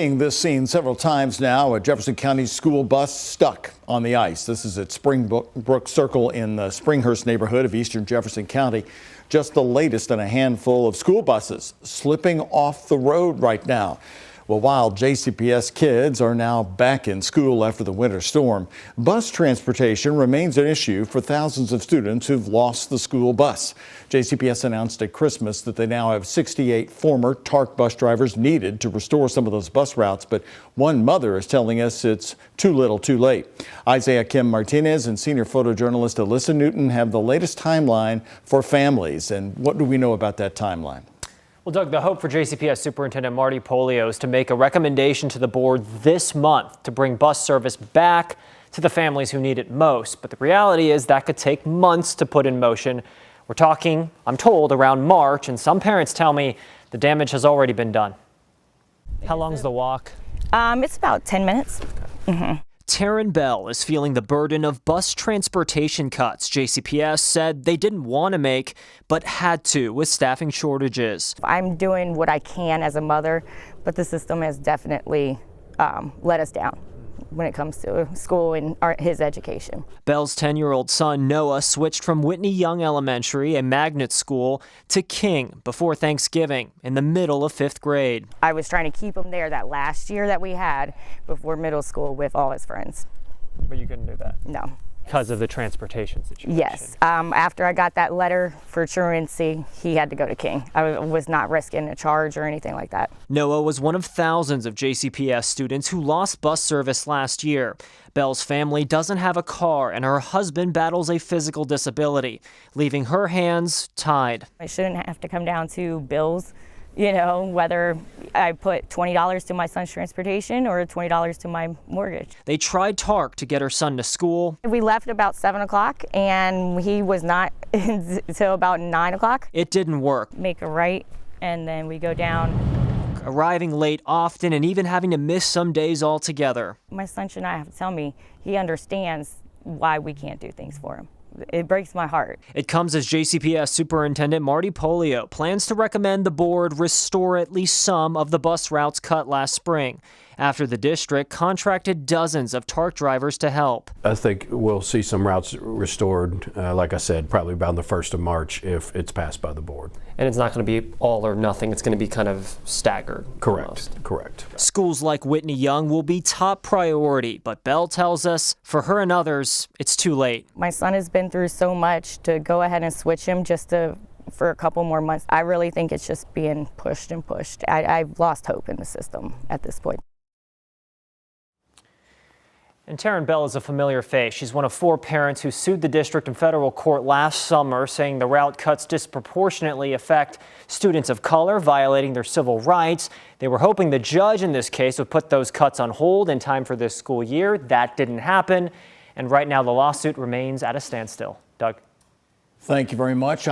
Seeing this scene several times now, a Jefferson County school bus stuck on the ice. This is at Springbrook Circle in the Springhurst neighborhood of eastern Jefferson County. Just the latest in a handful of school buses slipping off the road right now. Well, while JCPS kids are now back in school after the winter storm, bus transportation remains an issue for thousands of students who've lost the school bus. JCPS announced at Christmas that they now have 68 former TARC bus drivers needed to restore some of those bus routes, but one mother is telling us it's too little too late. Isaiah Kim Martinez and senior photojournalist Alyssa Newton have the latest timeline for families. And what do we know about that timeline? Well, Doug, the hope for JCPS Superintendent Marty Polio is to make a recommendation to the board this month to bring bus service back to the families who need it most. But the reality is that could take months to put in motion. We're talking, I'm told, around March, and some parents tell me the damage has already been done. How long's the walk? It's about 10 minutes. Taryn Bell is feeling the burden of bus transportation cuts JCPS said they didn't want to make, but had to with staffing shortages. I'm doing what I can as a mother, but the system has definitely let us down when it comes to school and his education. Bell's 10-year-old son Noah switched from Whitney Young Elementary, a magnet school, to King before Thanksgiving in the middle of 5th grade. I was trying to keep him there that last year that we had before middle school with all his friends. But you couldn't do that? No. Because of the transportation situation? Yes. After I got that letter for truancy, he had to go to King. I was not risking a charge or anything like that. Noah was one of thousands of JCPS students who lost bus service last year. Bell's family doesn't have a car, and her husband battles a physical disability, leaving her hands tied. I shouldn't have to come down to bills, you know, whether I put $20 to my son's transportation or $20 to my mortgage. They tried TARC to get her son to school. We left about 7 o'clock and he was not until about 9 o'clock. It didn't work. Make a right and then we go down. Arriving late often and even having to miss some days altogether. My son should not have to tell me. He understands why we can't do things for him. It breaks my heart. It comes as JCPS Superintendent Marty Polio plans to recommend the board restore at least some of the bus routes cut last spring, after the district contracted dozens of TARC drivers to help. I think we'll see some routes restored, like I said, probably about the 1st of March if it's passed by the board. And it's not going to be all or nothing. It's going to be kind of staggered. Correct. Almost. Correct. Schools like Whitney Young will be top priority, but Bell tells us for her and others, it's too late. My son has been through so much to go ahead and switch him for a couple more months. I really think it's just being pushed and pushed. I've lost hope in the system at this point. And Taryn Bell is a familiar face. She's one of 4 parents who sued the district in federal court last summer, saying the route cuts disproportionately affect students of color, violating their civil rights. They were hoping the judge in this case would put those cuts on hold in time for this school year. That didn't happen. And right now the lawsuit remains at a standstill. Doug. Thank you very much.